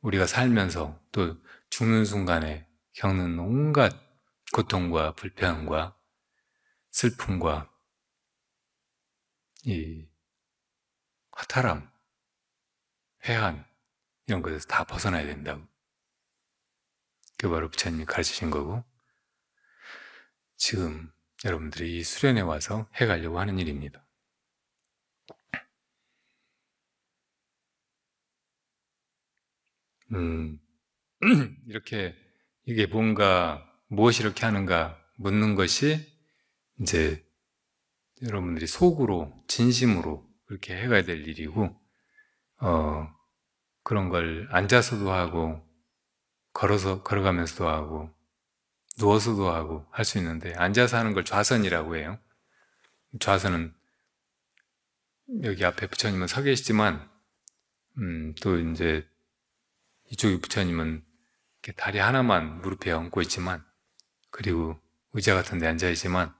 우리가 살면서 또 죽는 순간에 겪는 온갖 고통과 불편과 슬픔과 이 허탈함, 회한 이런 것에서 다 벗어나야 된다고. 그게 바로 부처님이 가르치신 거고 지금 여러분들이 이 수련회 와서 해가려고 하는 일입니다. 이렇게 이게 뭔가 무엇이 이렇게 하는가 묻는 것이 이제 여러분들이 속으로 진심으로 그렇게 해가야 될 일이고 그런 걸 앉아서도 하고 걸어가면서도 하고 누워서도 하고 할 수 있는데 앉아서 하는 걸 좌선이라고 해요. 좌선은 여기 앞에 부처님은 서 계시지만 또 이제 이쪽에 부처님은 이렇게 다리 하나만 무릎에 얹고 있지만 그리고 의자 같은 데 앉아 있지만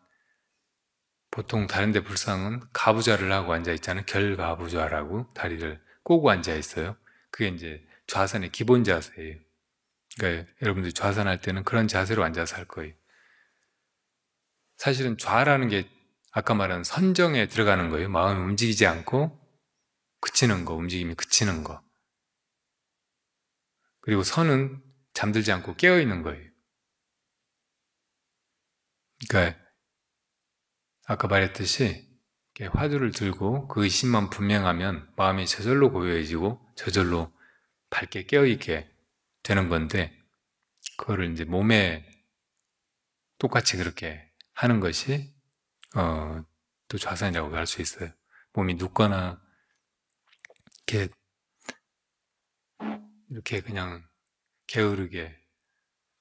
보통 다른 데 불상은 가부좌를 하고 앉아 있잖아요. 결가부좌라고 다리를 꼬고 앉아 있어요. 그게 이제 좌선의 기본 자세예요. 그러니까 여러분들이 좌선할 때는 그런 자세로 앉아서 할 거예요. 사실은 좌라는 게 아까 말한 선정에 들어가는 거예요. 마음이 움직이지 않고 그치는 거, 움직임이 그치는 거. 그리고 선은 잠들지 않고 깨어있는 거예요. 그러니까 아까 말했듯이 화두를 들고 그 의심만 분명하면 마음이 저절로 고요해지고 저절로 밝게 깨어있게 되는 건데 그거를 이제 몸에 똑같이 그렇게 하는 것이 또 좌선이라고 할 수 있어요. 몸이 눕거나 이렇게 그냥 게으르게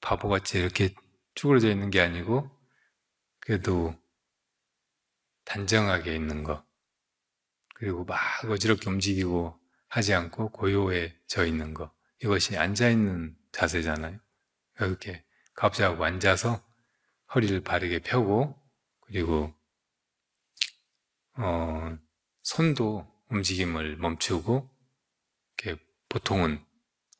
바보같이 이렇게 쭈그러져 있는 게 아니고 그래도 단정하게 있는 거 그리고 막 어지럽게 움직이고 하지 않고 고요해져 있는 거 이것이 앉아있는 자세잖아요. 이렇게 가부좌하고 앉아서 허리를 바르게 펴고 그리고 손도 움직임을 멈추고 이렇게 보통은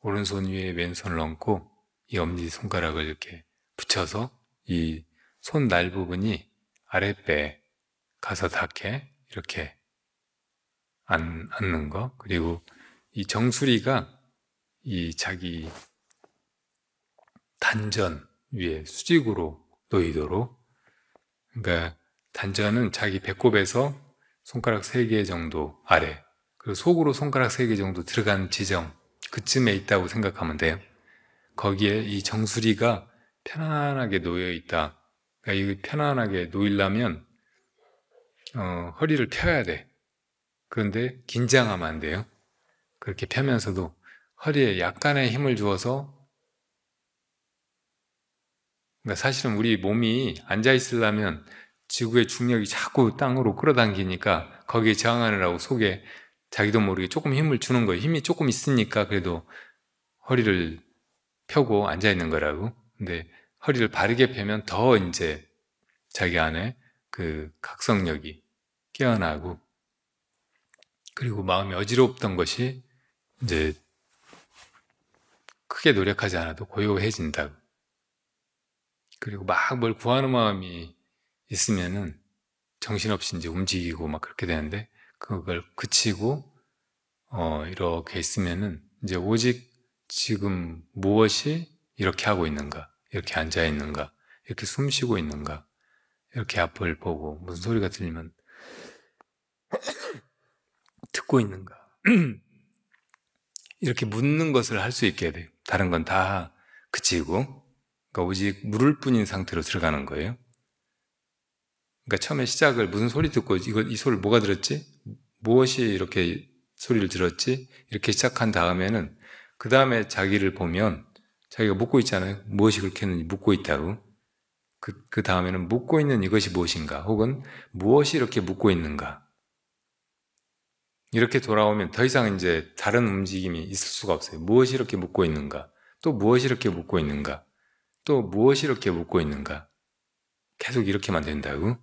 오른손 위에 왼손을 얹고 이 엄지손가락을 이렇게 붙여서 이 손 날 부분이 아랫배에 가서 닿게 이렇게 앉는 거 그리고 이 정수리가 이 자기 단전 위에 수직으로 놓이도록 그러니까 단전은 자기 배꼽에서 손가락 3개 정도 아래 그리고 속으로 손가락 3개 정도 들어간 지점 그쯤에 있다고 생각하면 돼요. 거기에 이 정수리가 편안하게 놓여 있다. 그러니까 이 편안하게 놓이려면 허리를 펴야 돼. 그런데 긴장하면 안 돼요. 그렇게 펴면서도 허리에 약간의 힘을 주어서 그러니까 사실은 우리 몸이 앉아있으려면 지구의 중력이 자꾸 땅으로 끌어당기니까 거기에 저항하느라고 속에 자기도 모르게 조금 힘을 주는 거예요. 힘이 조금 있으니까 그래도 허리를 펴고 앉아있는 거라고. 근데 허리를 바르게 펴면 더 이제 자기 안에 그 각성력이 깨어나고 그리고 마음이 어지럽던 것이 이제 크게 노력하지 않아도 고요해진다고. 그리고 막 뭘 구하는 마음이 있으면은 정신없이 이제 움직이고 막 그렇게 되는데 그걸 그치고 이렇게 있으면은 이제 오직 지금 무엇이 이렇게 하고 있는가, 이렇게 앉아 있는가, 이렇게 숨 쉬고 있는가, 이렇게 앞을 보고 무슨 소리가 들리면 듣고 있는가 이렇게 묻는 것을 할 수 있게 돼요. 다른 건 다 그치고 그러니까 오직 물을 뿐인 상태로 들어가는 거예요. 그러니까 처음에 시작을 무슨 소리 듣고 이 소리를 뭐가 들었지? 무엇이 이렇게 소리를 들었지? 이렇게 시작한 다음에는 그 다음에 자기를 보면 자기가 묻고 있잖아요. 무엇이 그렇게 했는지 묻고 있다고. 그 다음에는 묻고 있는 이것이 무엇인가 혹은 무엇이 이렇게 묻고 있는가 이렇게 돌아오면 더 이상 이제 다른 움직임이 있을 수가 없어요. 무엇이 이렇게 묶고 있는가? 또 무엇이 이렇게 묶고 있는가? 또 무엇이 이렇게 묶고 있는가? 계속 이렇게만 된다고?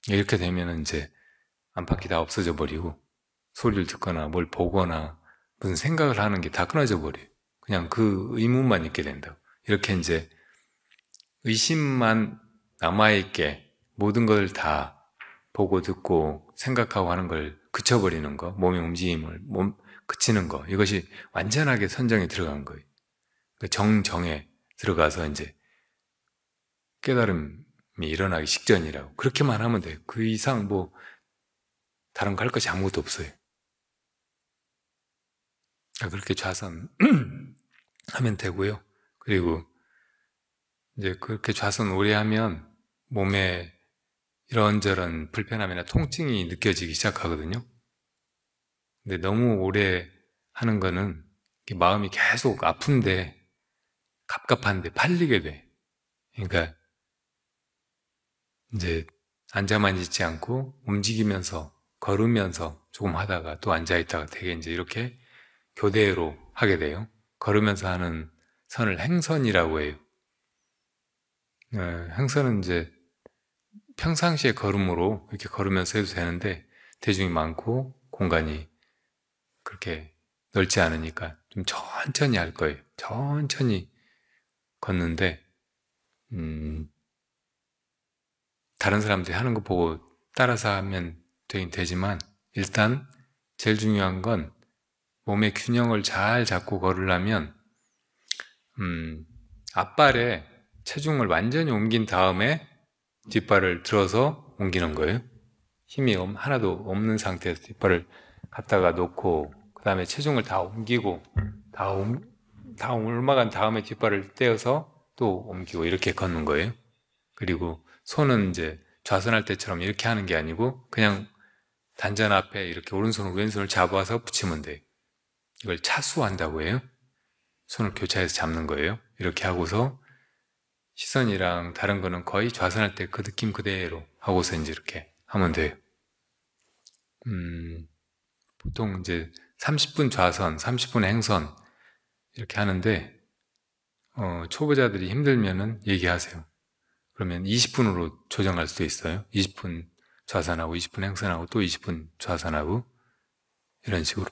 이렇게 되면 이제 안팎이 다 없어져 버리고 소리를 듣거나 뭘 보거나 무슨 생각을 하는 게 다 끊어져 버려요. 그냥 그 의문만 있게 된다고. 이렇게 이제 의심만 남아있게 모든 걸 다 보고 듣고 생각하고 하는 걸 그쳐버리는 거, 몸의 움직임을 그치는 거, 이것이 완전하게 선정에 들어간 거예요. 그 정정에 들어가서 이제 깨달음이 일어나기 직전이라고. 그렇게만 하면 돼요. 그 이상 뭐 다른 거 할 것이 아무것도 없어요. 그렇게 좌선하면 되고요. 그리고 이제 그렇게 좌선 오래 하면 몸에 이런저런 불편함이나 통증이 느껴지기 시작하거든요. 근데 너무 오래 하는 거는 마음이 계속 아픈데 갑갑한데 팔리게 돼. 그러니까 이제 앉아만 있지 않고 움직이면서 걸으면서 조금 하다가 또 앉아있다가 되게 이제 이렇게 교대로 하게 돼요. 걸으면서 하는 선을 행선이라고 해요. 행선은 이제 평상시에 걸음으로 이렇게 걸으면서 해도 되는데 대중이 많고 공간이 그렇게 넓지 않으니까 좀 천천히 할 거예요. 천천히 걷는데 다른 사람들이 하는 거 보고 따라서 하면 되긴 되지만 일단 제일 중요한 건 몸의 균형을 잘 잡고 걸으려면 앞발에 체중을 완전히 옮긴 다음에 뒷발을 들어서 옮기는 거예요. 힘이 하나도 없는 상태에서 뒷발을 갖다가 놓고 그 다음에 체중을 다 옮기고 다 옮아간 다음에 뒷발을 떼어서 또 옮기고 이렇게 걷는 거예요. 그리고 손은 이제 좌선할 때처럼 이렇게 하는 게 아니고 그냥 단전 앞에 이렇게 오른손을 왼손을 잡아서 붙이면 돼요. 이걸 차수한다고 해요. 손을 교차해서 잡는 거예요. 이렇게 하고서 시선이랑 다른 거는 거의 좌선할 때 그 느낌 그대로 하고서 이제 이렇게 하면 돼요. 보통 이제 30분 좌선, 30분 행선 이렇게 하는데 초보자들이 힘들면은 얘기하세요. 그러면 20분으로 조정할 수도 있어요. 20분 좌선하고 20분 행선하고 또 20분 좌선하고 이런 식으로.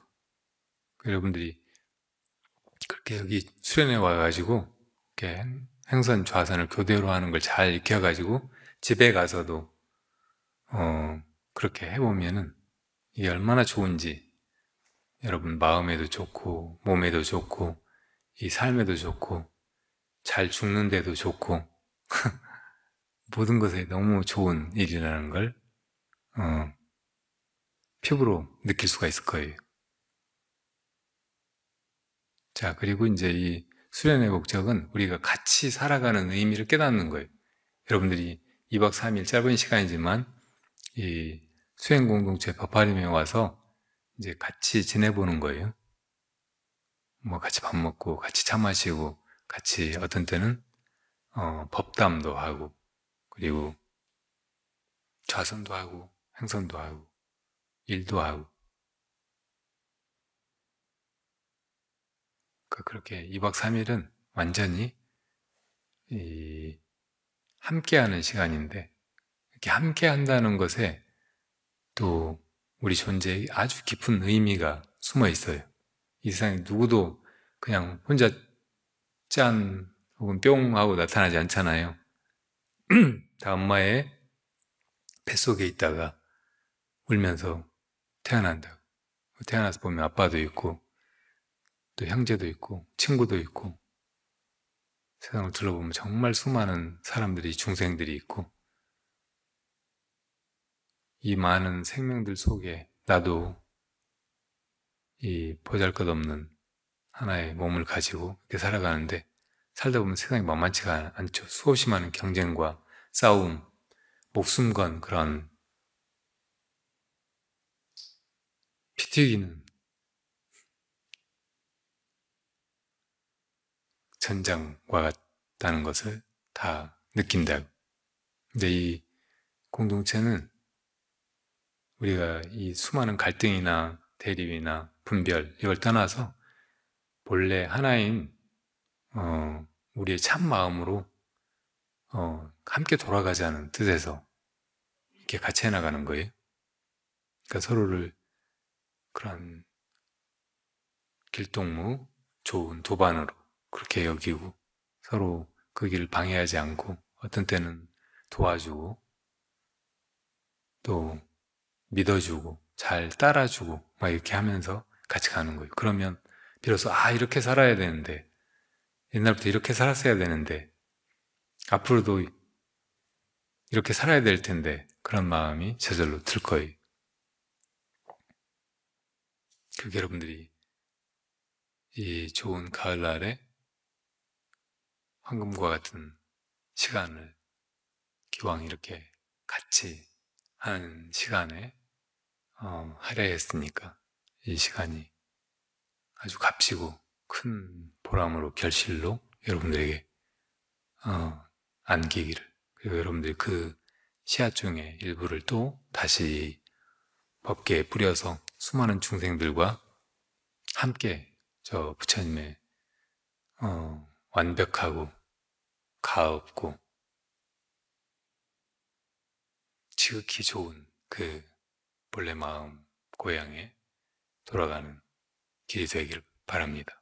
여러분들이 그렇게 여기 수련회 와가지고 이렇게 행선 좌선을 교대로 하는 걸 잘 익혀가지고 집에 가서도 그렇게 해보면은 이게 얼마나 좋은지 여러분 마음에도 좋고 몸에도 좋고 이 삶에도 좋고 잘 죽는데도 좋고 모든 것에 너무 좋은 일이라는 걸 피부로 느낄 수가 있을 거예요. 자, 그리고 이제 이 수련의 목적은 우리가 같이 살아가는 의미를 깨닫는 거예요. 여러분들이 2박 3일 짧은 시간이지만 이 수행 공동체 바파림에 와서 이제 같이 지내보는 거예요. 뭐 같이 밥 먹고 같이 차 마시고 같이 어떤 때는 법담도 하고 그리고 좌선도 하고 행선도 하고 일도 하고 그렇게 2박 3일은 완전히 함께하는 시간인데 이렇게 함께한다는 것에 또 우리 존재에 아주 깊은 의미가 숨어 있어요. 이 세상에 누구도 그냥 혼자 짠 혹은 뿅 하고 나타나지 않잖아요. 다 엄마의 뱃속에 있다가 울면서 태어난다고. 태어나서 보면 아빠도 있고 또 형제도 있고 친구도 있고 세상을 둘러보면 정말 수많은 사람들이 중생들이 있고 이 많은 생명들 속에 나도 이 보잘것없는 하나의 몸을 가지고 이렇게 살아가는데 살다 보면 세상이 만만치가 않죠. 수없이 많은 경쟁과 싸움, 목숨 건 그런 피 튀기는 전장과 같다는 것을 다 느낀다. 근데 이 공동체는 우리가 이 수많은 갈등이나 대립이나 분별 이걸 떠나서 본래 하나인 우리의 참 마음으로 함께 돌아가자는 뜻에서 이렇게 같이 해나가는 거예요. 그러니까 서로를 그런 길동무, 좋은 도반으로 그렇게 여기고 서로 그 길을 방해하지 않고 어떤 때는 도와주고 또 믿어주고 잘 따라주고 막 이렇게 하면서 같이 가는 거예요. 그러면 비로소 이렇게 살아야 되는데 옛날부터 이렇게 살았어야 되는데 앞으로도 이렇게 살아야 될 텐데 그런 마음이 저절로 들 거예요. 그게 여러분들이 이 좋은 가을날에 황금과 같은 시간을 기왕 이렇게 같이 하는 시간에 할애했으니까 이 시간이 아주 값지고 큰 보람으로 결실로 여러분들에게 안기기를, 그리고 여러분들이 그 씨앗 중에 일부를 또 다시 법계에 뿌려서 수많은 중생들과 함께 저 부처님의 완벽하고 가없고 지극히 좋은 그 본래 마음 고향에 돌아가는 길이 되길 바랍니다.